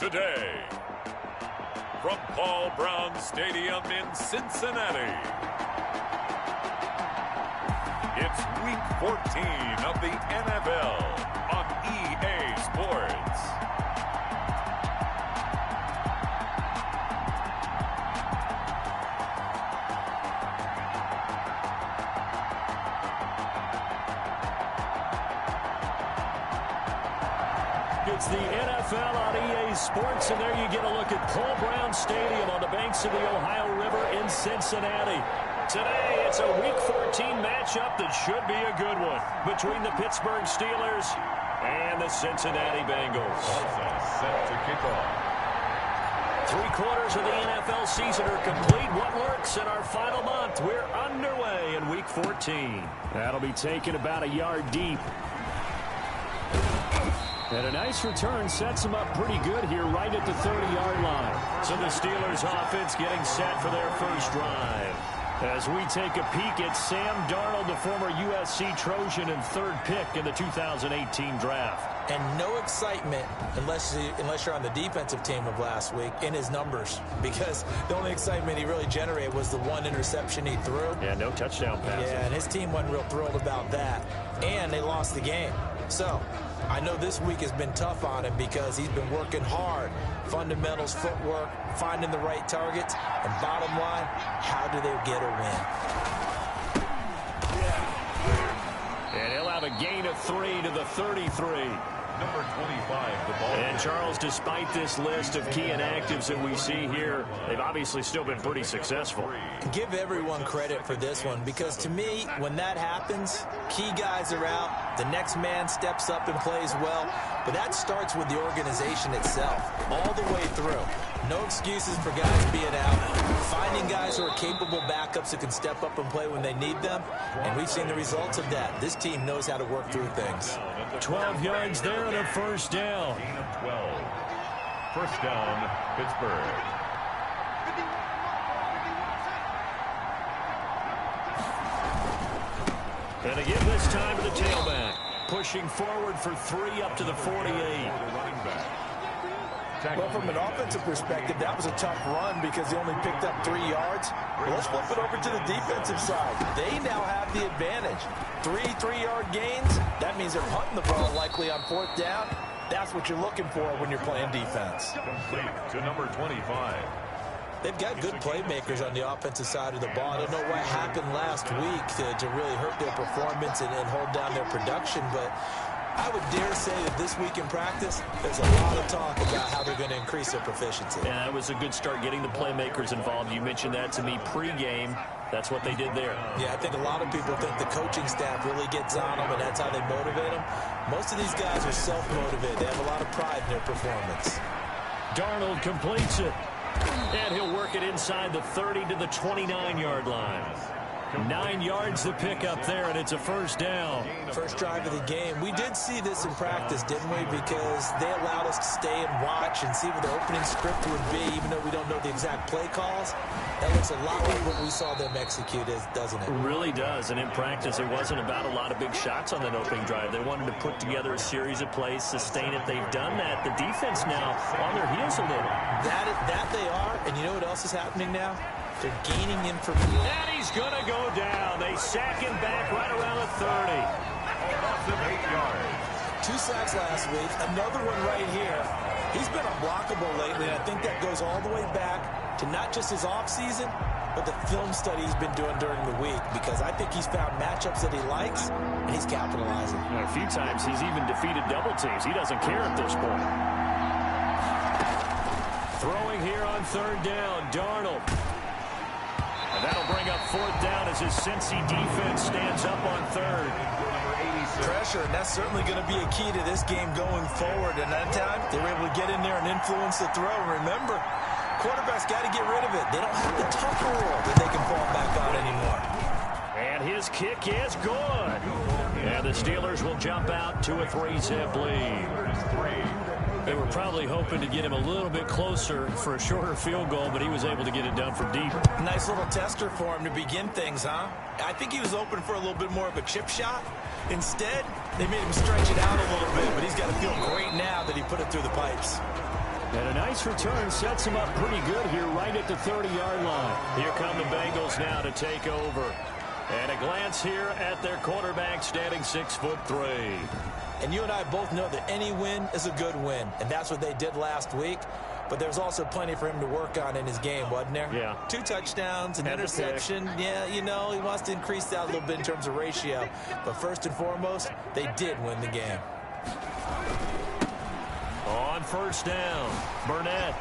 today, from Paul Brown Stadium in Cincinnati, it's Week 14 of the NFL on EA Sports. It's the NFL on EA Sports, and there you get a look at Paul Brown Stadium on the banks of the Ohio River in Cincinnati. Today, it's a Week 14 matchup that should be a good one between the Pittsburgh Steelers and the Cincinnati Bengals. Set to kick off. 3/4 of the NFL season are complete. What works in our final month? We're underway in Week 14. That'll be taken about a yard deep. And a nice return sets them up pretty good here right at the 30-yard line. So the Steelers offense getting set for their first drive. As we take a peek at Sam Darnold, the former USC Trojan and third pick in the 2018 draft. And no excitement unless you're on the defensive team of last week in his numbers, because the only excitement he really generated was the one interception he threw. Yeah, no touchdown passes. Yeah, and his team wasn't real thrilled about that. And they lost the game. So I know this week has been tough on him because he's been working hard. Fundamentals, footwork, finding the right targets, and bottom line, how do they get a win? And he'll have a gain of 3 to the 33. Number 25, the ball. And Charles, despite this list of key inactives that we see here, they've obviously still been pretty successful. Give everyone credit for this one, because to me, when that happens, key guys are out, the next man steps up and plays well, but that starts with the organization itself, all the way through. No excuses for guys being out, finding guys who are capable backups who can step up and play when they need them, and we've seen the results of that. This team knows how to work through things. 12 yards there and a first down. Gain of 12. First down, Pittsburgh. And again this time to the tailback. Pushing forward for 3 up to the 48. Well, from an offensive perspective, that was a tough run because he only picked up 3 yards. Well, let's flip it over to the defensive side. They now have the advantage. 3-3-yard gains. That means they're punting the ball likely on 4th down. That's what you're looking for when you're playing defense. Complete to number 25. They've got good playmakers on the offensive side of the ball. I don't know what happened last week to really hurt their performance and hold down their production, but I would dare say that this week in practice, there's a lot of talk about how they're going to increase their proficiency. Yeah, that was a good start getting the playmakers involved. You mentioned that to me pregame. That's what they did there. Yeah, I think a lot of people think the coaching staff really gets on them, and that's how they motivate them. Most of these guys are self-motivated. They have a lot of pride in their performance. Darnold completes it. And he'll work it inside the 30 to the 29-yard line. 9 yards to pick up there, and it's a first down. First drive of the game. We did see this in practice, didn't we? Because they allowed us to stay and watch and see what the opening script would be, even though we don't know the exact play calls. That looks a lot like what we saw them execute, doesn't it? It really does, and in practice, it wasn't about a lot of big shots on that opening drive. They wanted to put together a series of plays, sustain it. They've done that. The defense now on their heels a little. That they are, and you know what else is happening now? They're gaining information. And he's going to go down. They sack him back right around the 30. Offensive 8 yards. 2 sacks last week. Another one right here. He's been unblockable lately, and I think that goes all the way back to not just his offseason, but the film study he's been doing during the week, because I think he's found matchups that he likes, and he's capitalizing. And a few times he's even defeated double teams. He doesn't care at this point. Throwing here on 3rd down, Darnold. And that'll bring up 4th down as his Cincy defense stands up on 3rd. Pressure, and that's certainly going to be a key to this game going forward. And that time, they were able to get in there and influence the throw. Remember, quarterbacks got to get rid of it. They don't have the Tucker rule that they can fall back on anymore. And his kick is good. And the Steelers will jump out to a 3-zip lead. They were probably hoping to get him a little bit closer for a shorter field goal, but he was able to get it done from deep. Nice little tester for him to begin things, huh? I think he was open for a little bit more of a chip shot. Instead, they made him stretch it out a little bit, but he's got to feel great now that he put it through the pipes. And a nice return sets him up pretty good here right at the 30-yard line. Here come the Bengals now to take over. And a glance here at their quarterback standing 6'3". And you and I both know that any win is a good win. And that's what they did last week. But there's also plenty for him to work on in his game, wasn't there? Yeah. 2 touchdowns, an interception. Yeah, you know, he wants to increase that a little bit in terms of ratio. But first and foremost, they did win the game. On first down, Burnett.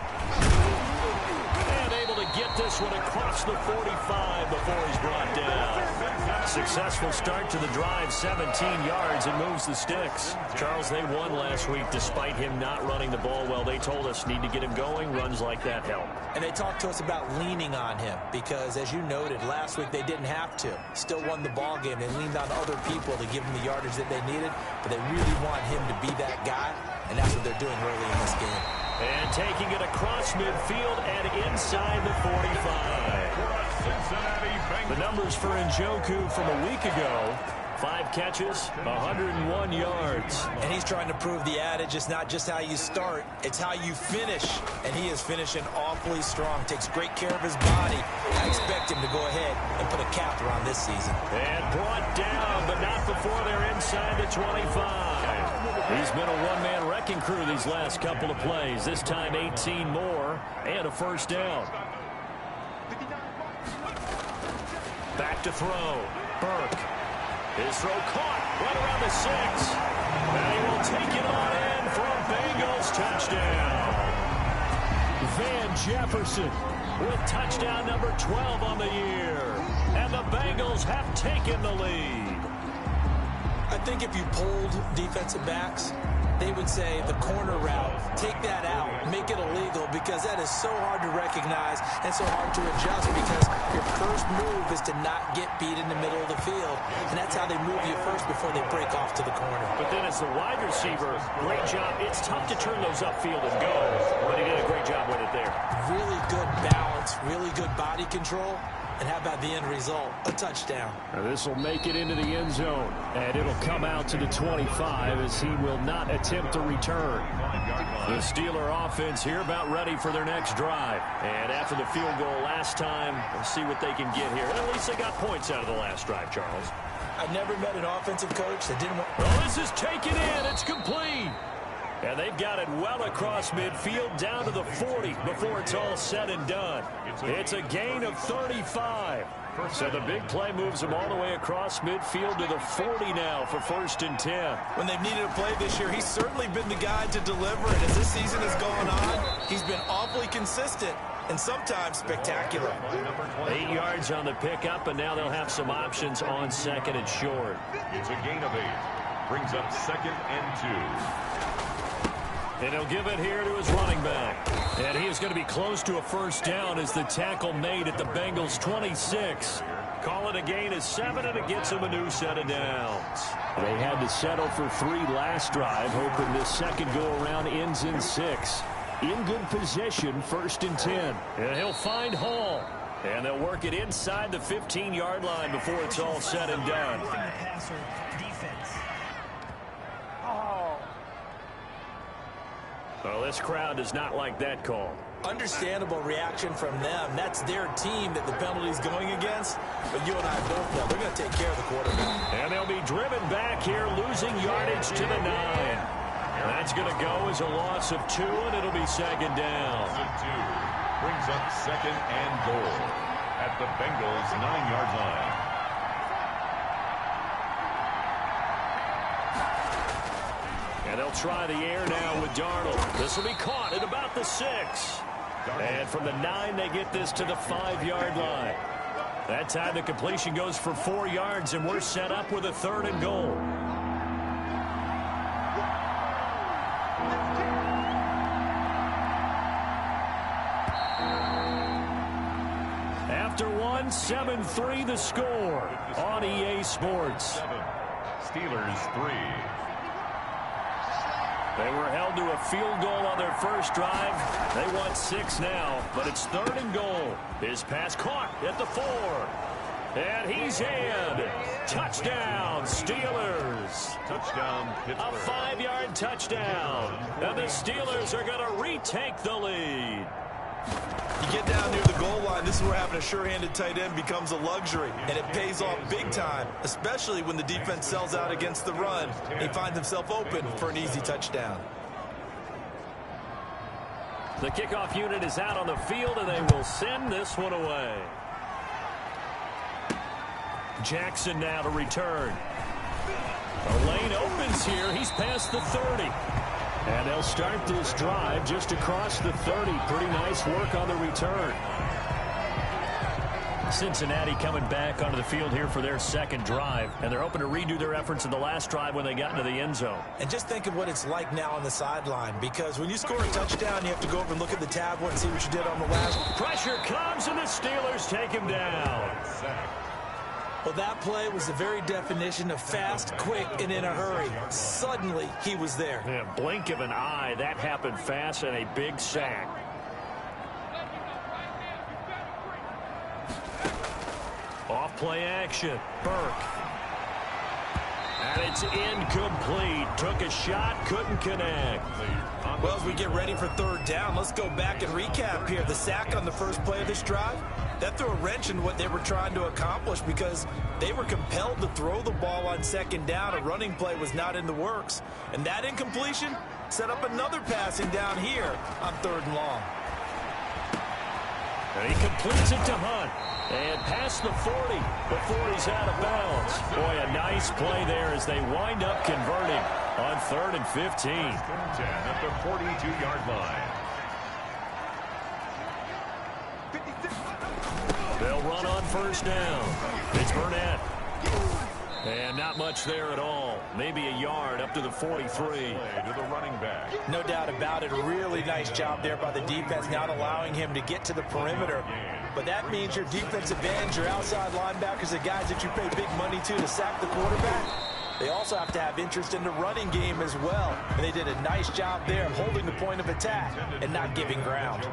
And able to get this one across the 45 before he's brought down. Successful start to the drive, 17 yards, and moves the sticks. Charles, they won last week despite him not running the ball well. They told us need to get him going. Runs like that help. And they talked to us about leaning on him because, as you noted, last week they didn't have to. Still won the ball game. They leaned on other people to give him the yardage that they needed, but they really want him to be that guy, and that's what they're doing early in this game. And taking it across midfield and inside the 45. The numbers for Njoku from a week ago. 5 catches, 101 yards. And he's trying to prove the adage, it's not just how you start, it's how you finish. And he is finishing awfully strong. Takes great care of his body. I expect him to go ahead and put a capper on this season. And brought down, but not before they're inside the 25. He's been a one-man wrecking crew these last couple of plays. This time 18 more and a first down. Back to throw. Burke. His throw caught right around the 6. And he will take it on in for a Bengals touchdown. Van Jefferson with touchdown number 12 on the year. And the Bengals have taken the lead. I think if you polled defensive backs, they would say the corner route, take that out, make it illegal, because that is so hard to recognize and so hard to adjust, because your first move is to not get beat in the middle of the field, and that's how they move you first before they break off to the corner. But then as the wide receiver, great job. It's tough to turn those upfield and go, but he did a great job with it there. Really good balance, really good body control. And how about the end result? A touchdown. This will make it into the end zone. And it'll come out to the 25 as he will not attempt a return. The Steeler offense here about ready for their next drive. And after the field goal last time, we'll see what they can get here. At least they got points out of the last drive, Charles. I never met an offensive coach that didn't want... Oh, this is taken in. It's complete. And they've got it well across midfield down to the 40 before it's all said and done. It's a gain of 35. So the big play moves them all the way across midfield to the 40 now for 1st and 10. When they've needed a play this year, he's certainly been the guy to deliver. And as this season has gone on, he's been awfully consistent and sometimes spectacular. 8 yards on the pickup, and now they'll have some options on 2nd and short. It's a gain of 8. Brings up 2nd and 2. And he'll give it here to his running back. And he is going to be close to a first down as the tackle made at the Bengals 26. Call it a gain of 7, and it gets him a new set of downs. They had to settle for 3 last drive, hoping this second go-around ends in 6. In good position, 1st and 10. And he'll find Hall. And they'll work it inside the 15-yard line before it's all said and done. Well, this crowd does not like that call. Understandable reaction from them. That's their team that the penalty's going against. But you and I both know they're going to take care of the quarterback. And they'll be driven back here, losing yardage to the 9. That's going to go as a loss of 2, and it'll be 2nd down. 2 brings up 2nd and goal at the Bengals' 9-yard line. And they'll try the air now with Darnold. This will be caught at about the 6. And from the 9, they get this to the 5-yard line. That time the completion goes for 4 yards, and we're set up with a 3rd and goal. After 1, 7-3 the score on EA Sports. 7. Steelers 3. They were held to a field goal on their first drive. They want 6 now, but it's 3rd and goal. His pass caught at the 4. And he's in. Touchdown, Steelers. Touchdown, Pittsburgh. A 5-yard touchdown. And the Steelers are going to retake the lead. You get down near the goal line, this is where having a sure-handed tight end becomes a luxury, and it pays off big time, especially when the defense sells out against the run. He finds himself open for an easy touchdown. The kickoff unit is out on the field, and they will send this one away. Jackson now to return. The lane opens here. He's past the 30. And they'll start this drive just across the 30. Pretty nice work on the return. Cincinnati coming back onto the field here for their second drive. And they're hoping to redo their efforts in the last drive when they got into the end zone. And just think of what it's like now on the sideline. Because when you score a touchdown, you have to go over and look at the tablet and see what you did on the last. Pressure comes, and the Steelers take him down. Well, that play was the very definition of fast, quick, and in a hurry. Suddenly, he was there. Yeah, blink of an eye. That happened fast, and a big sack. Off play action. Burke. And it's incomplete. Took a shot, couldn't connect. Well, as we get ready for third down, let's go back and recap here. The sack on the first play of this drive, that threw a wrench in what they were trying to accomplish because they were compelled to throw the ball on second down. A running play was not in the works. And that incompletion set up another passing down here on third and long. And he completes it to Hunt. And past the 40 before he's out of bounds. Boy, a nice play there as they wind up converting on 3rd and 15. 10 at the 42-yard line. They'll run on first down. It's Burnett. And not much there at all. Maybe a yard up to the 43. To the running back. No doubt about it. A really nice job there by the defense, not allowing him to get to the perimeter. But that means your defensive ends, your outside linebackers, the guys that you pay big money to sack the quarterback, they also have to have interest in the running game as well. And they did a nice job there of holding the point of attack and not giving ground.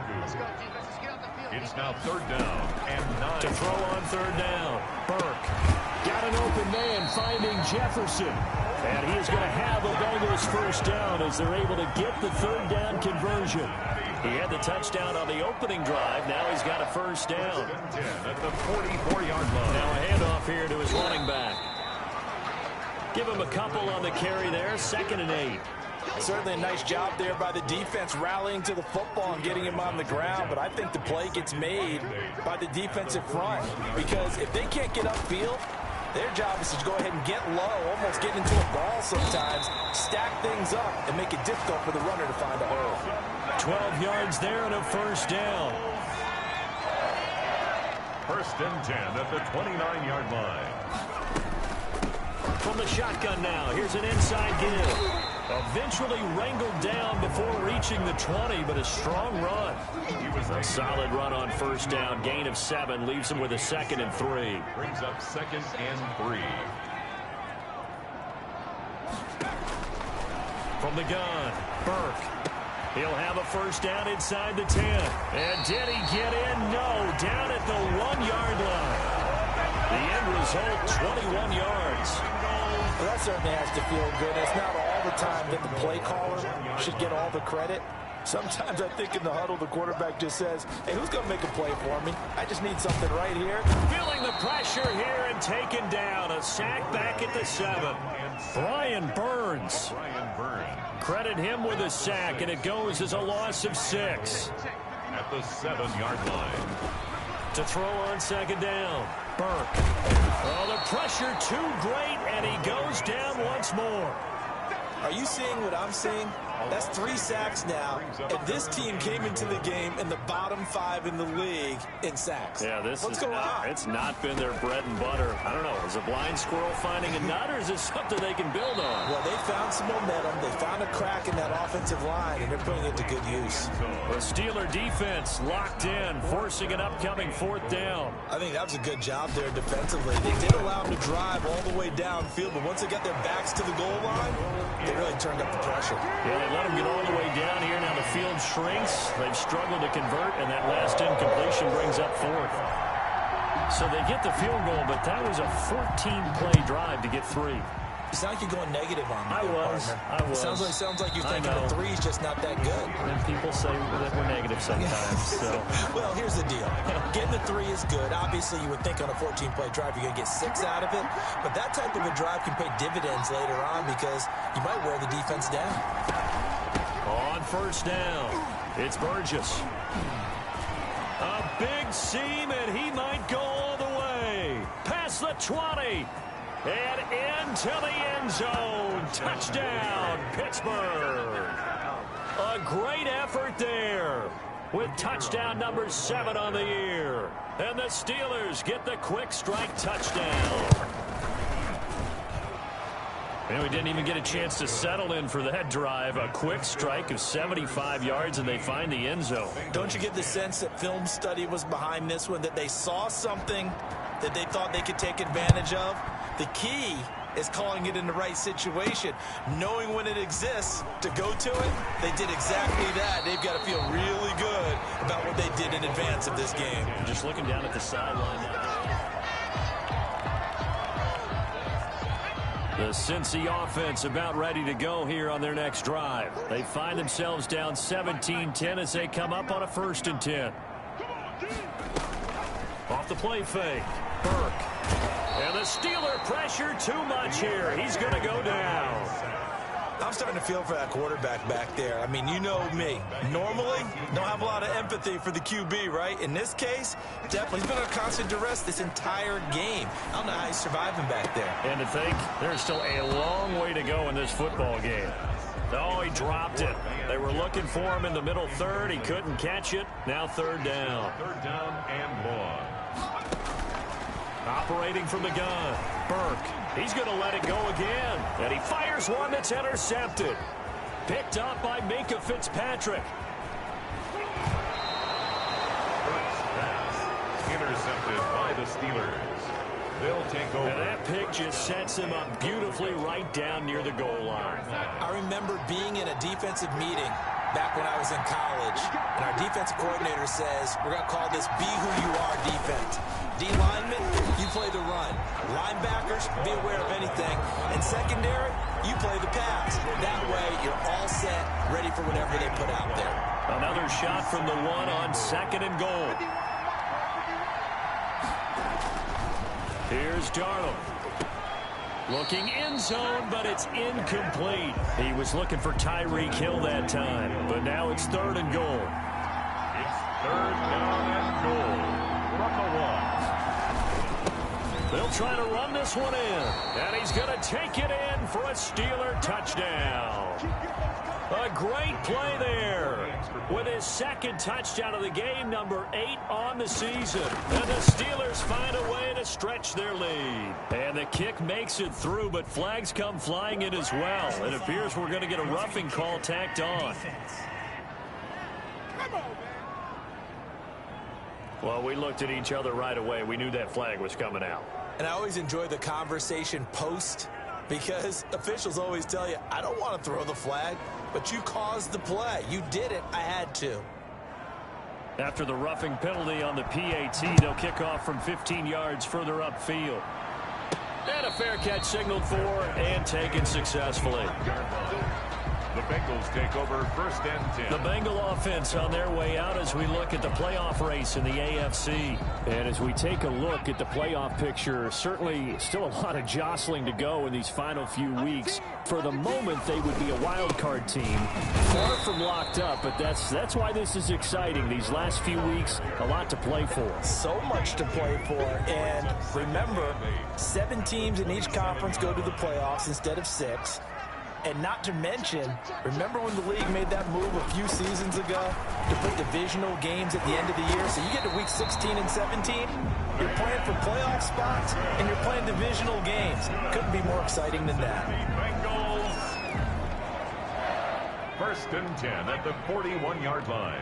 It's now third down and 9. To throw on third down. Burke got an open man finding Jefferson. And he is going to have a Bengals first down as they're able to get the third down conversion. He had the touchdown on the opening drive. Now he's got a first down. 10 at the 44-yard line. Now a handoff here to his running back. Give him a couple on the carry there. 2nd and 8. Certainly a nice job there by the defense rallying to the football and getting him on the ground, but I think the play gets made by the defensive front because if they can't get upfield, their job is to go ahead and get low, almost get into a ball sometimes, stack things up, and make it difficult for the runner to find a hole. 12 yards there and a first down. 1st and 10 at the 29-yard line. From the shotgun now, here's an inside give. Eventually wrangled down before reaching the 20, but a strong run. A solid run on first down. Gain of 7 leaves him with a 2nd and 3. Brings up 2nd and 3. From the gun, Burke. He'll have a first down inside the 10. And did he get in? No. Down at the 1-yard line. The end result, 21 yards. Well, that certainly has to feel good. It's not all the time that the play caller should get all the credit. Sometimes I think in the huddle, the quarterback just says, hey, who's going to make a play for me? I just need something right here. Feeling the pressure here and taken down. A sack back at the 7. Brian Burns. Credit him with a sack, and it goes as a loss of 6. At the 7-yard line. To throw on second down. Burke. Oh, the pressure too great, and he goes down once more. Are you seeing what I'm seeing? That's 3 sacks now, and this team came into the game in the bottom 5 in the league in sacks. Yeah, What's going on? It's not been their bread and butter. I don't know, is a blind squirrel finding a nut, or is this something they can build on? Well, they found some momentum. They found a crack in that offensive line, and they're putting it to good use. The Steeler defense locked in, forcing an upcoming 4th down. I think that was a good job there defensively. They did allow them to drive all the way downfield, but once they got their backs to the goal line, they really turned up the pressure. Yeah, they let them get all the way down here. Now the field shrinks. They've struggled to convert, and that last incompletion brings up 4th. So they get the field goal, but that was a 14-play drive to get 3. You sound like you're going negative on me. I was. Sounds like you're thinking the 3's just not that good. And people say that we're negative sometimes. So. Well, here's the deal. Getting the 3 is good. Obviously, you would think on a 14-play drive you're going to get 6 out of it. But that type of a drive can pay dividends later on because you might wear the defense down. On first down, it's Burgess. A big seam, and he might go all the way. Past the 20. And into the end zone. Touchdown, Pittsburgh. A great effort there with touchdown number 7 on the year. And the Steelers get the quick strike touchdown. And we didn't even get a chance to settle in for that drive. A quick strike of 75 yards, and they find the end zone. Don't you get the sense that film study was behind this one, that they saw something that they thought they could take advantage of? The key is calling it in the right situation, knowing when it exists to go to it. They did exactly that. They've got to feel really good about what they did in advance of this game. Just looking down at the sideline now. The Cincy offense about ready to go here on their next drive. They find themselves down 17-10 as they come up on a 1st and 10. Off the play fake, Burke. And the Steeler pressure too much here. He's going to go down. I'm starting to feel for that quarterback back there. I mean, you know me. Normally, don't have a lot of empathy for the QB, right? In this case, definitely. He's been under constant duress this entire game. I don't know how he's surviving back there. And to think, there's still a long way to go in this football game. Oh, he dropped it. They were looking for him in the middle 3rd. He couldn't catch it. Now 3rd down. 3rd down and 1. Operating from the gun, Burke. He's going to let it go again. And he fires one that's intercepted. Picked up by Minkah Fitzpatrick. First pass intercepted by the Steelers. They'll take over. And that pick just sets him up beautifully right down near the goal line. I remember being in a defensive meeting back when I was in college, and our defensive coordinator says, we're going to call this Be Who You Are defense. D linemen, you play the run. Linebackers, be aware of anything. And secondary, you play the pass. That way, you're all set, ready for whatever they put out there. Another shot from the 1 on 2nd and goal. Here's Darnold. Looking end zone, but it's incomplete. He was looking for Tyreek Hill that time, but now it's 3rd and goal. It's 3rd down and goal from the 1. They'll try to run this one in, and he's going to take it in for a Steeler touchdown. A great play there with his 2nd touchdown of the game, number 8 on the season. And the Steelers find a way to stretch their lead. And the kick makes it through, but flags come flying in as well. It appears we're going to get a roughing call tacked on. Well, we looked at each other right away. We knew that flag was coming out. And I always enjoy the conversation post, because officials always tell you, I don't want to throw the flag, but you caused the play. You did it. I had to. After the roughing penalty on the PAT, they'll kick off from 15 yards further upfield. And a fair catch signaled for and taken successfully. The Bengals take over 1st and 10. The Bengal offense on their way out as we look at the playoff race in the AFC. And as we take a look at the playoff picture, certainly still a lot of jostling to go in these final few weeks. For the moment, they would be a wild card team. Far from locked up, but that's why this is exciting. These last few weeks, a lot to play for. So much to play for. And remember, 7 teams in each conference go to the playoffs instead of 6. And not to mention, remember when the league made that move a few seasons ago to put divisional games at the end of the year? So you get to week 16 and 17, you're playing for playoff spots, and you're playing divisional games. Couldn't be more exciting than that. Bengals. 1st and 10 at the 41-yard line.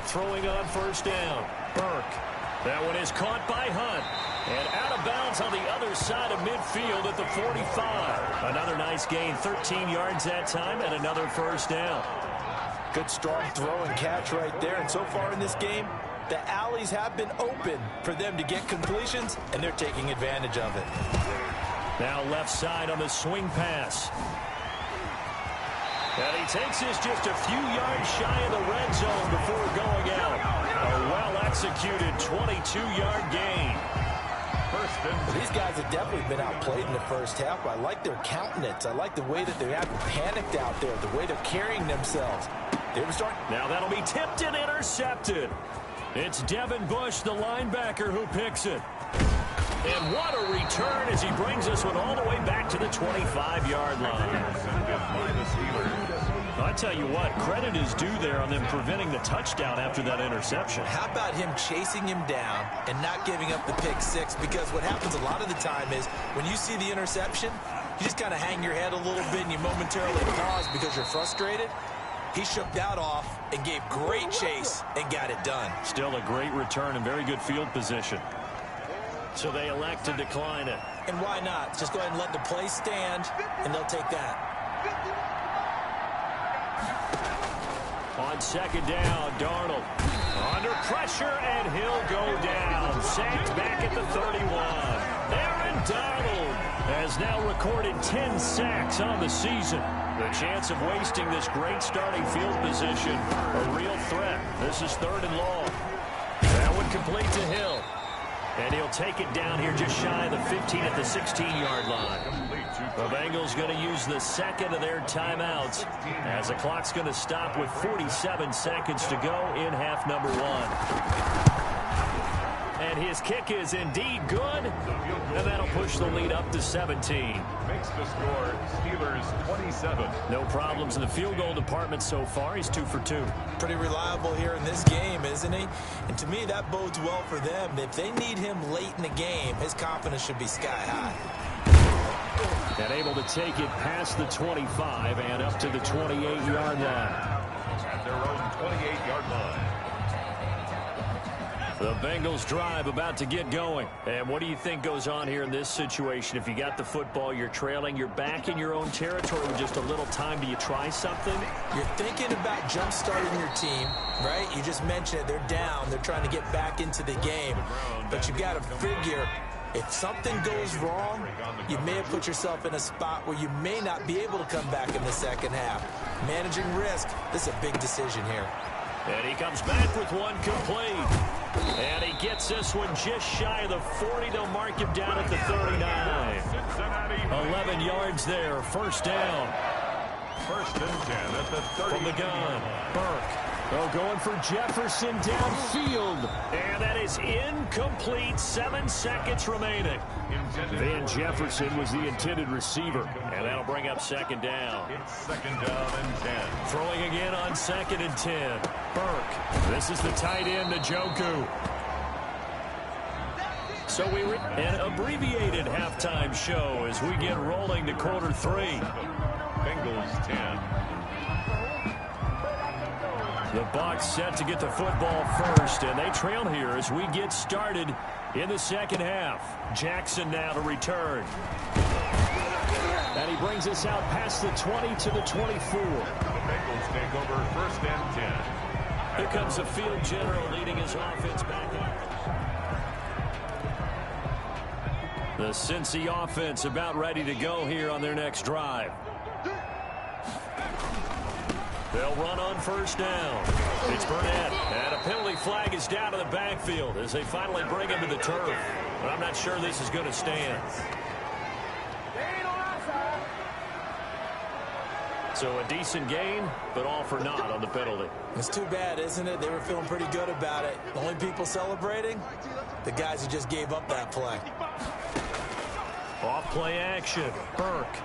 Throwing on 1st down, Burke. That one is caught by Hunt. And out of bounds on the other side of midfield at the 45. Another nice gain, 13 yards that time, and another 1st down. Good strong throw and catch right there. And so far in this game, the alleys have been open for them to get completions, and they're taking advantage of it. Now left side on the swing pass. And he takes this just a few yards shy of the red zone before going out. A well-executed 22-yard gain. These guys have definitely been outplayed in the first half. I like their countenance. I like the way that they haven't panicked out there, the way they're carrying themselves. Now that'll be tipped and intercepted. It's Devin Bush, the linebacker, who picks it. And what a return as he brings us one all the way back to the 25-yard line. I tell you what, credit is due there on them preventing the touchdown after that interception. How about him chasing him down and not giving up the pick six? Because what happens a lot of the time is when you see the interception, you just kind of hang your head a little bit and you momentarily pause because you're frustrated. He shook that off and gave great chase and got it done. Still a great return and very good field position. So they elect to decline it. And why not? Just go ahead and let the play stand, and they'll take that. On second down, Darnold under pressure, and he'll go down. Sacked back at the 31. Aaron Donald has now recorded 10 sacks on the season. The chance of wasting this great starting field position, a real threat. This is 3rd and long. That would complete to Hill. And he'll take it down here just shy of the 15 at the 16-yard line. The Bengals going to use the second of their timeouts as the clock's going to stop with 47 seconds to go in half number 1. And his kick is indeed good, and that'll push the lead up to 17. Makes the score Steelers 27. No problems in the field goal department so far. He's 2 for 2. Pretty reliable here in this game, isn't he? And to me, that bodes well for them. If they need him late in the game, his confidence should be sky high. And able to take it past the 25 and up to the 28-yard line. At their own 28-yard line. The Bengals drive about to get going. And what do you think goes on here in this situation? If you got the football, you're trailing, you're back in your own territory with just a little time. Do you try something? You're thinking about jump-starting your team, right? You just mentioned it. They're down. They're trying to get back into the game. But you've got to figure if something goes wrong, you may have put yourself in a spot where you may not be able to come back in the second half. Managing risk, this is a big decision here. And he comes back with one complete. And he gets this one just shy of the 40. They'll mark him down at the 39. 11 yards there. First down. 1st and 10 at the 30. From the gun, Burke. Oh, going for Jefferson downfield. And that is incomplete. 7 seconds remaining. Van Jefferson was the intended receiver. And that'll bring up 2nd down. It's 2nd down and 10. Throwing again on 2nd and 10. Burke. This is the tight end, Njoku. So an abbreviated halftime show as we get rolling to quarter 3. Bengals 10. The Bucs set to get the football first, and they trail here as we get started in the second half. Jackson now to return. And he brings us out past the 20 to the 24. The Bengals take over 1st and 10. Here comes the field general leading his offense back. The Cincy offense about ready to go here on their next drive. They'll run on 1st down. It's Burnett. And a penalty flag is down to the backfield as they finally bring him to the turf. But I'm not sure this is going to stand. So a decent gain, but all for naught on the penalty. It's too bad, isn't it? They were feeling pretty good about it. The only people celebrating, the guys who just gave up that play. Off play action. Burke.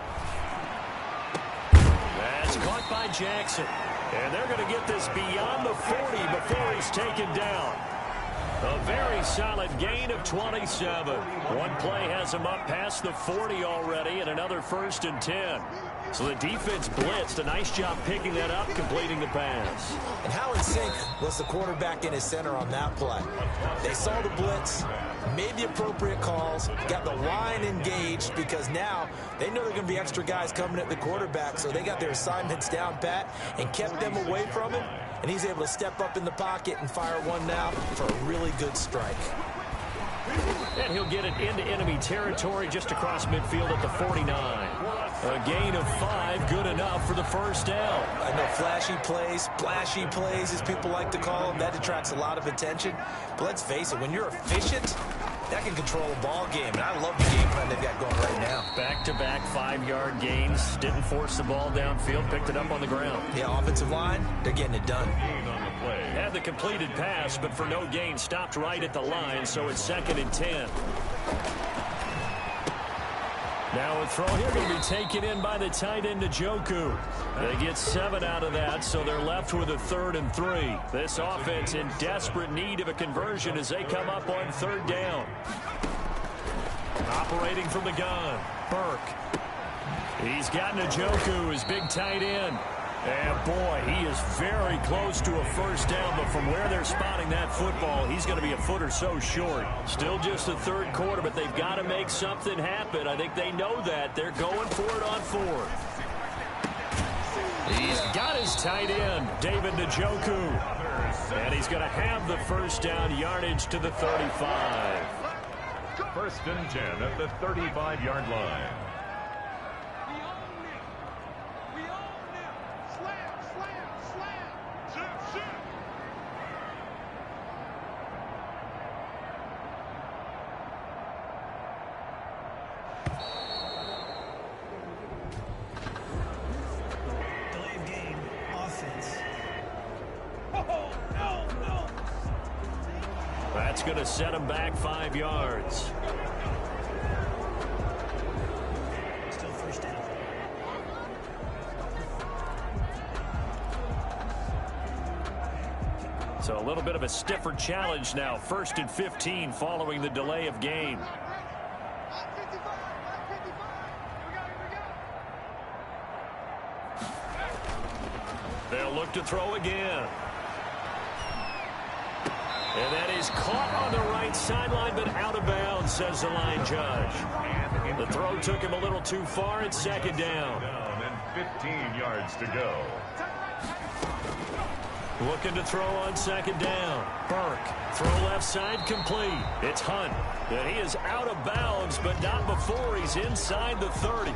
That's caught by Jackson. And they're going to get this beyond the 40 before he's taken down. A very solid gain of 27. One play has him up past the 40 already, and another 1st and 10. So the defense blitzed. A nice job picking that up, completing the pass. And how in sync was the quarterback in his center on that play? They saw the blitz, made the appropriate calls, got the line engaged, because now they know there are going to be extra guys coming at the quarterback, so they got their assignments down pat and kept them away from him, and he's able to step up in the pocket and fire one now for a really good strike. And he'll get it into enemy territory just across midfield at the 49. A gain of 5, good enough for the 1st down. I know flashy plays, as people like to call them, that attracts a lot of attention. But let's face it, when you're efficient, that can control a ball game. And I love the game plan they've got going right now. Back-to-back 5-yard gains. Didn't force the ball downfield, picked it up on the ground. Yeah, offensive line, they're getting it done. Had the completed pass, but for no gain, stopped right at the line, so it's 2nd and 10. Now a throw here going to be taken in by the tight end, Njoku. They get 7 out of that, so they're left with a 3rd and 3. This offense in desperate need of a conversion as they come up on 3rd down. Operating from the gun, Burke. He's got Njoku, his big tight end. And boy, he is very close to a 1st down, but from where they're spotting that football, he's going to be a foot or so short. Still just the 3rd quarter, but they've got to make something happen. I think they know that. They're going for it on 4th. He's got his tight end, David Njoku. And he's going to have the 1st down, yardage to the 35. 1st and 10 at the 35-yard line. That's going to set him back 5 yards. Still 1st down. So a little bit of a stiffer challenge now. 1st and 15 following the delay of game. They'll look to throw again. And that is caught on the right sideline, but out of bounds, says the line judge. The throw took him a little too far. It's 2nd down. And 15 yards to go. Looking to throw on 2nd down. Burke, throw left side, complete. It's Hunt. And he is out of bounds, but not before he's inside the 30.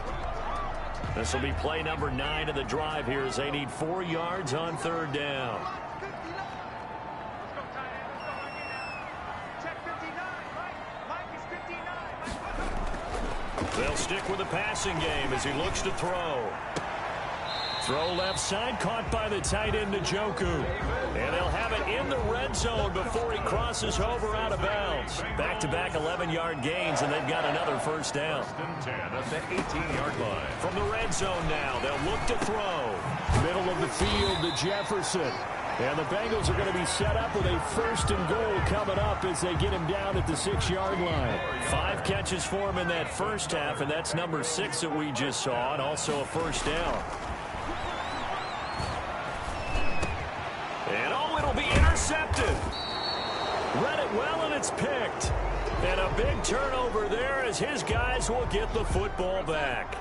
This will be play number 9 of the drive here as they need 4 yards on 3rd down. They'll stick with the passing game as he looks to throw. Throw left side, caught by the tight end, Njoku. And they'll have it in the red zone before he crosses over out of bounds. Back-to-back 11-yard gains, and they've got another 1st down. 10 at the 18-yard line. From the red zone now, they'll look to throw. Middle of the field to Jefferson. And the Bengals are going to be set up with a 1st and goal coming up as they get him down at the 6-yard line. 5 catches for him in that 1st half, and that's number 6 that we just saw, and also a 1st down. And oh, it'll be intercepted. Read it well, and it's picked. And a big turnover there as his guys will get the football back.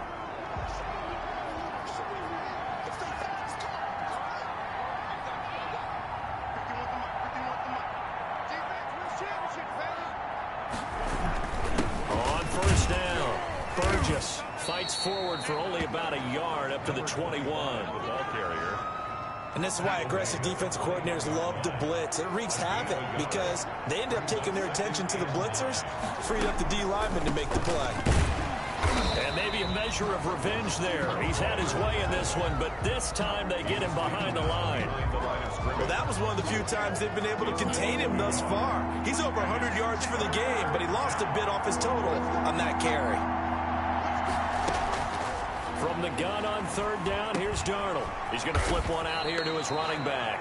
Fights forward for only about a yard up to the 21. The ball carrier. And this is why aggressive defensive coordinators love to blitz. It wreaks havoc because they end up taking their attention to the blitzers, freed up the D lineman to make the play. And maybe a measure of revenge there. He's had his way in this one, but this time they get him behind the line. Well, that was one of the few times they've been able to contain him thus far. He's over 100 yards for the game, but he lost a bit off his total on that carry. From the gun on 3rd down, here's Darnold. He's going to flip one out here to his running back.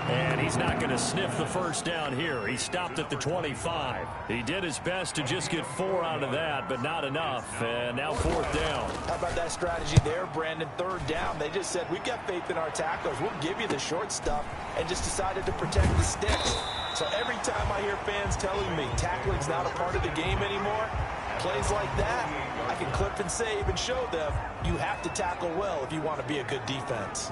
And he's not going to sniff the first down here. He stopped at the 25. He did his best to just get 4 out of that, but not enough. And now 4th down. How about that strategy there, Brandon? 3rd down. They just said, we've got faith in our tackles. We'll give you the short stuff, and just decided to protect the sticks. So every time I hear fans telling me tackling's not a part of the game anymore, plays like that, I can clip and save and show them you have to tackle well if you want to be a good defense.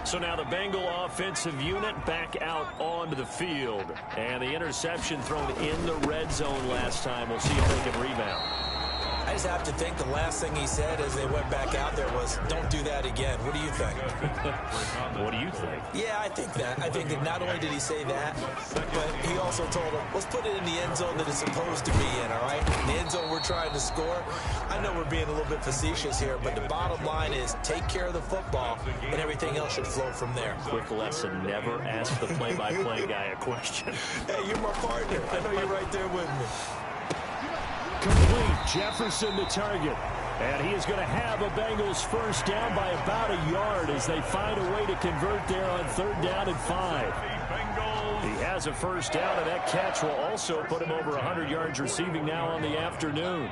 So now the Bengal offensive unit back out onto the field. And the interception thrown in the red zone last time. We'll see if they can rebound. I just have to think the last thing he said as they went back out there was, don't do that again. What do you think? What do you think? Yeah, I think that. I think that not only did he say that, but he also told him, let's put it in the end zone that it's supposed to be in, all right? The end zone we're trying to score. I know we're being a little bit facetious here, but the bottom line is take care of the football, and everything else should flow from there. Quick lesson, never ask the play-by-play guy a question. Hey, you're my partner. I know you're right there with me. Complete. Jefferson the target. And he is going to have a Bengals first down by about a yard as they find a way to convert there on 3rd down and 5. He has a first down, and that catch will also put him over 100 yards receiving now on the afternoon.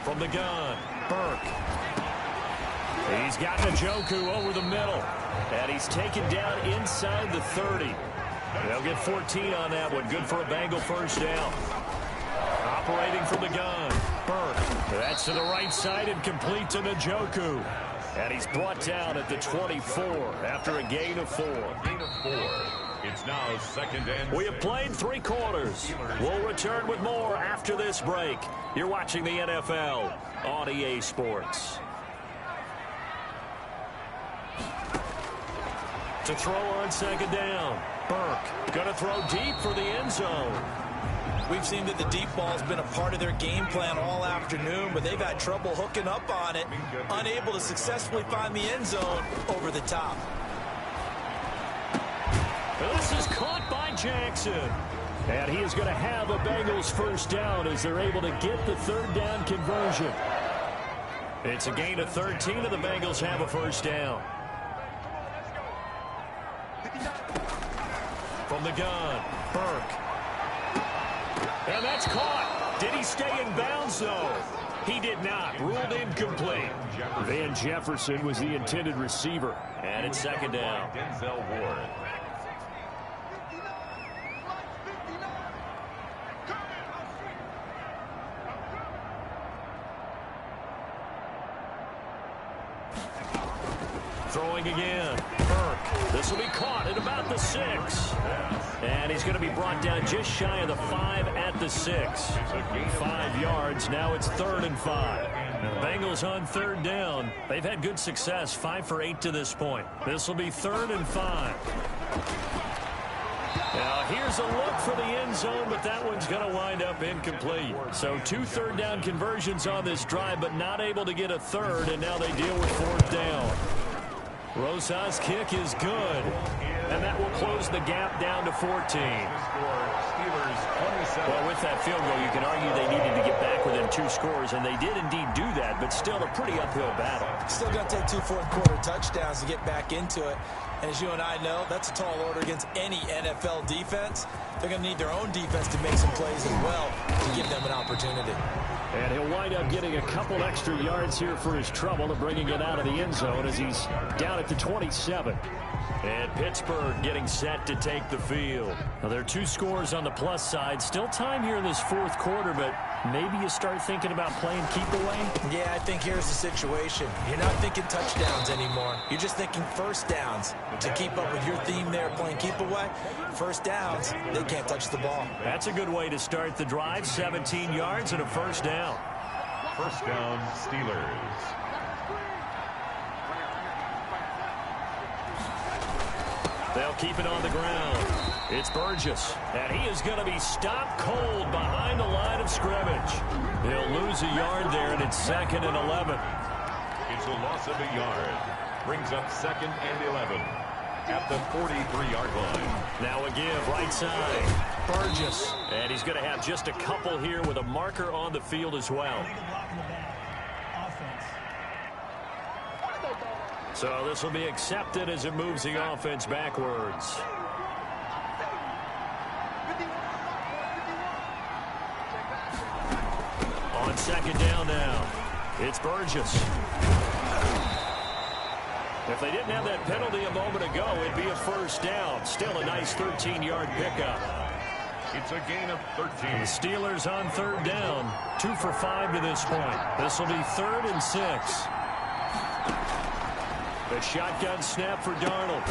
From the gun, Burke. He's got Njoku over the middle. And he's taken down inside the 30. They'll get 14 on that one. Good for a Bengal first down. Operating from the gun, Burke. That's to the right side and complete to Njoku. And he's brought down at the 24 after a gain of 4. It's now 2nd and 6. We have played 3 quarters. We'll return with more after this break. You're watching the NFL on EA Sports. To throw on 2nd down, Burke going to throw deep for the end zone. We've seen that the deep ball's been a part of their game plan all afternoon, but they've had trouble hooking up on it, unable to successfully find the end zone over the top. This is caught by Jackson. And he is going to have a Bengals first down as they're able to get the 3rd down conversion. It's a gain of 13, and the Bengals have a first down. From the gun, Burke. And that's caught. Did he stay in bounds, though? He did not. Ruled incomplete. Van Jefferson was the intended receiver. And it's 2nd down. Denzel Ward. Throwing again. Burke. This will be caught at about the 6. And he's going to be brought down just shy of the 5 at the 6. 5 yards. Now it's 3rd and 5. And the Bengals on 3rd down. They've had good success. 5 for 8 to this point. This will be 3rd and 5. Now here's a look for the end zone, but that one's going to wind up incomplete. So 2 3rd down conversions on this drive, but not able to get a 3rd, and now they deal with 4th down. Rosas' kick is good, and that will close the gap down to 14. Well, with that field goal, you can argue they needed to get back within 2 scores, and they did indeed do that, but still a pretty uphill battle. Still got to take 2 fourth-quarter touchdowns to get back into it. And as you and I know, that's a tall order against any NFL defense. They're going to need their own defense to make some plays as well to give them an opportunity. And he'll wind up getting a couple extra yards here for his trouble and bringing it out of the end zone as he's down at the 27. And Pittsburgh getting set to take the field. Now, there are 2 scores on the plus side. Still time here in this 4th quarter, but maybe you start thinking about playing keep away? Yeah, I think here's the situation. You're not thinking touchdowns anymore. You're just thinking first downs. To keep up with your theme there, playing keep away, first downs, they can't touch the ball. That's a good way to start the drive. 17 yards and a first down. First down, Steelers. They'll keep it on the ground. It's Burgess, and he is going to be stopped cold behind the line of scrimmage. He'll lose a yard there, and it's 2nd and 11. It's a loss of a yard. Brings up 2nd and 11 at the 43-yard line. Now a give, right side. Burgess, and he's going to have just a couple here with a marker on the field as well. So this will be accepted as it moves the offense backwards. On second down now, it's Burgess. If they didn't have that penalty a moment ago, it'd be a first down. Still a nice 13-yard pickup. It's a gain of 13. The Steelers on third down. 2 for 5 to this point. This will be 3rd and 6. The shotgun snap for Darnold.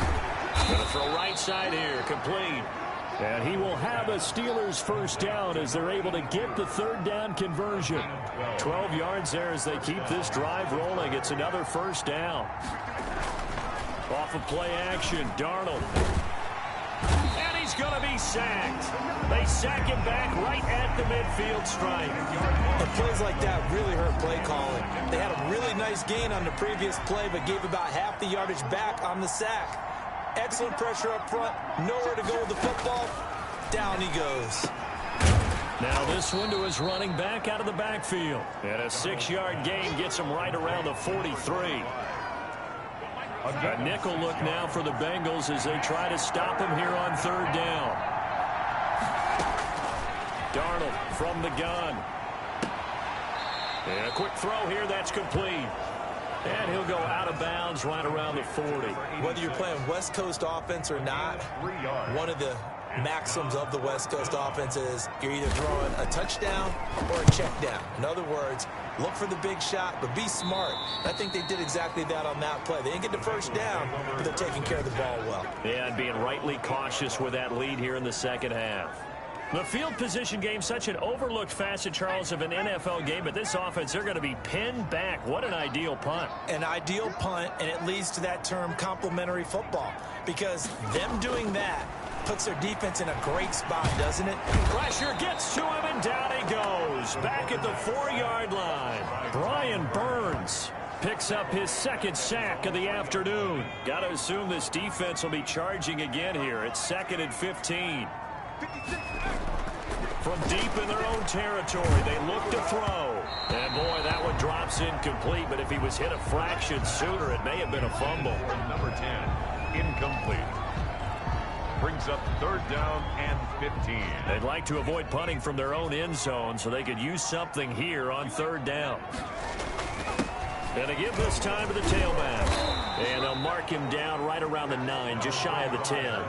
Going to throw right side here. Complete. And he will have a Steelers first down as they're able to get the third down conversion. 12 yards there as they keep this drive rolling. It's another first down. Off of play action, Darnold. And he's going to be sacked. They sack him back right at the midfield stripe. And plays like that really hurt play calling. They had a really nice gain on the previous play, but gave about half the yardage back on the sack. Excellent pressure up front. Nowhere to go with the football. Down he goes. Now this one to his running back out of the backfield. And a 6-yard gain gets him right around the 43. A nickel look now for the Bengals as they try to stop him here on third down. Darnold from the gun. And a quick throw here, that's complete. And he'll go out of bounds right around the 40. Whether you're playing West Coast offense or not, one of the maxims of the West Coast offense is you're either throwing a touchdown or a check down. In other words, look for the big shot, but be smart. I think they did exactly that on that play. They didn't get the first down, but they're taking care of the ball well. Yeah, and being rightly cautious with that lead here in the second half. The field position game, such an overlooked facet, Charles, of an NFL game, but this offense, they're going to be pinned back. What an ideal punt. An ideal punt, and it leads to that term complementary football, because them doing that puts their defense in a great spot, doesn't it? Pressure gets to him, and down he goes. Back at the 4-yard line. Brian Burns picks up his second sack of the afternoon. Got to assume this defense will be charging again here. It's 2nd and 15. From deep in their own territory, they look to throw. And, boy, that one drops incomplete, but if he was hit a fraction sooner, it may have been a fumble. Number 10, incomplete. Brings up third down and 15. They'd like to avoid punting from their own end zone so they could use something here on third down. And they give this time to the tailback. And they'll mark him down right around the 9, just shy of the 10.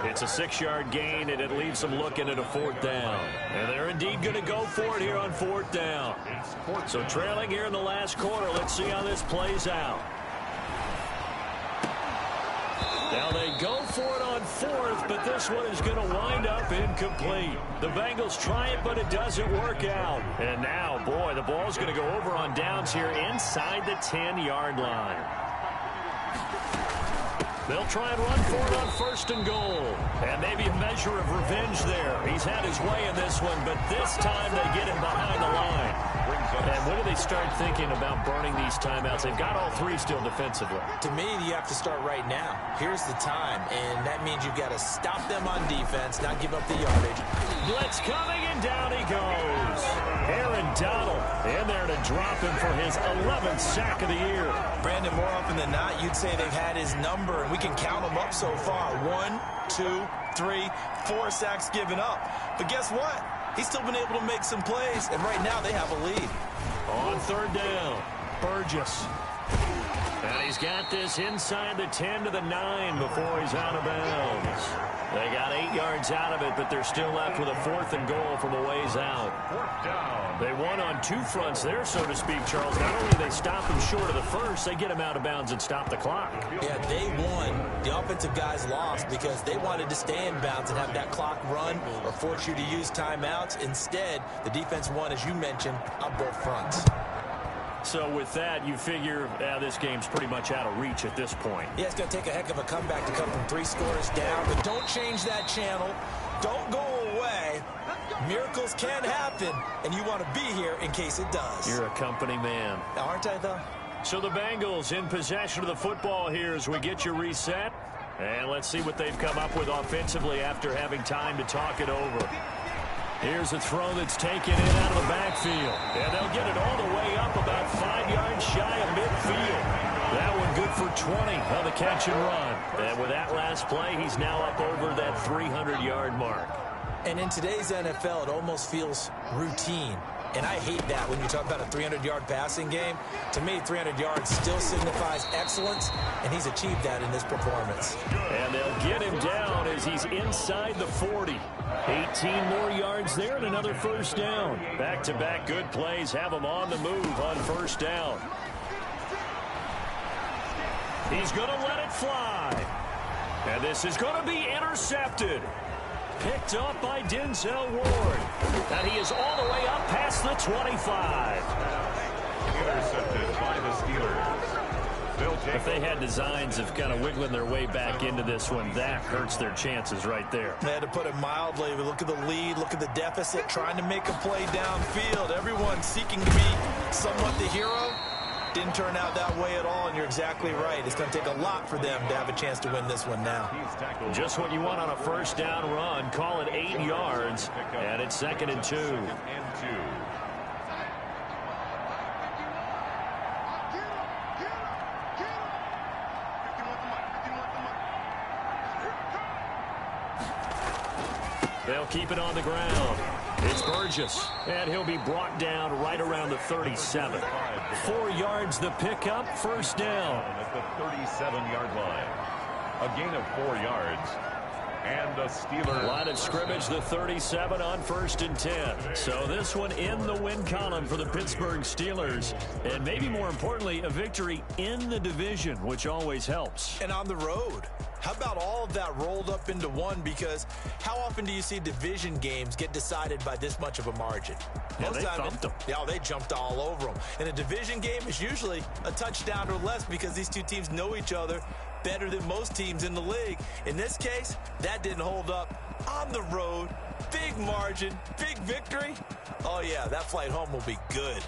It's a 6-yard gain, and it leaves them looking at a 4th down. And they're indeed going to go for it here on 4th down. So trailing here in the last quarter, let's see how this plays out. Now they go for it on 4th, but this one is going to wind up incomplete. The Bengals try it, but it doesn't work out. And now, boy, the ball's going to go over on downs here inside the 10-yard line. They'll try and run for it on 1st and goal. And maybe a measure of revenge there. He's had his way in this one, but this time they get him behind the line. And when do they start thinking about burning these timeouts? They've got all 3 still defensively. To me, you have to start right now. Here's the time, and that means you've got to stop them on defense, not give up the yardage. Blitz coming, and down he goes. Aaron Donald in there to drop him for his 11th sack of the year. Brandon, more often than not, you'd say they've had his number, and we can count them up so far. 1, 2, 3, 4 sacks given up. But guess what? He's still been able to make some plays, and right now they have a lead. On third down, Burgess. And he's got this inside the 10 to the 9 before he's out of bounds. They got 8 yards out of it, but they're still left with a 4th and goal from a ways out. They won on 2 fronts there, so to speak, Charles. Not only do they stop him short of the first, they get him out of bounds and stop the clock. Yeah, they won. The offensive guys lost because they wanted to stay in bounds and have that clock run or force you to use timeouts. Instead, the defense won, as you mentioned, on both fronts. So with that, you figure this game's pretty much out of reach at this point. Yeah, it's going to take a heck of a comeback to come from 3 scores down, but don't change that channel. Don't go away. Miracles can happen, and you want to be here in case it does. You're a company man. Aren't I, though? So the Bengals in possession of the football here as we get you reset. And let's see what they've come up with offensively after having time to talk it over. Here's a throw that's taken in out of the backfield. And they'll get it all the way up about 5 yards shy of midfield. That one good for 20 on the catch and run. And with that last play, he's now up over that 300-yard mark. And in today's NFL, it almost feels routine. And I hate that when you talk about a 300-yard passing game. To me, 300 yards still signifies excellence, and he's achieved that in this performance. And they'll get him down as he's inside the 40. 18 more yards there and another first down. Back-to-back good plays have him on the move on first down. He's going to let it fly. And this is going to be intercepted. Picked up by Denzel Ward. And he is all the way up past the 25. Intercepted by the Steelers. If they had designs of kind of wiggling their way back into this one, that hurts their chances right there. They had to put it mildly. Look at the lead, look at the deficit, trying to make a play downfield. Everyone seeking to be somewhat the hero. Didn't turn out that way at all, and you're exactly right. It's going to take a lot for them to have a chance to win this one now. Just what you want on a first down run. Call it 8 yards, and it's 2nd and 2. They'll keep it on the ground. It's Burgess, and he'll be brought down right around the 37. 4 yards the pickup, first down. At the 37-yard line. A gain of 4 yards. And the Steelers. Line of scrimmage, the 37 on 1st and 10. So this one in the win column for the Pittsburgh Steelers. And maybe more importantly, a victory in the division, which always helps. And on the road. How about all of that rolled up into one? Because how often do you see division games get decided by this much of a margin? Yeah, they thumped them. Yeah, they jumped all over them. And a division game is usually a touchdown or less because these two teams know each other better than most teams in the league. In this case, that didn't hold up. On the road, big margin, big victory. Oh, yeah, that flight home will be good.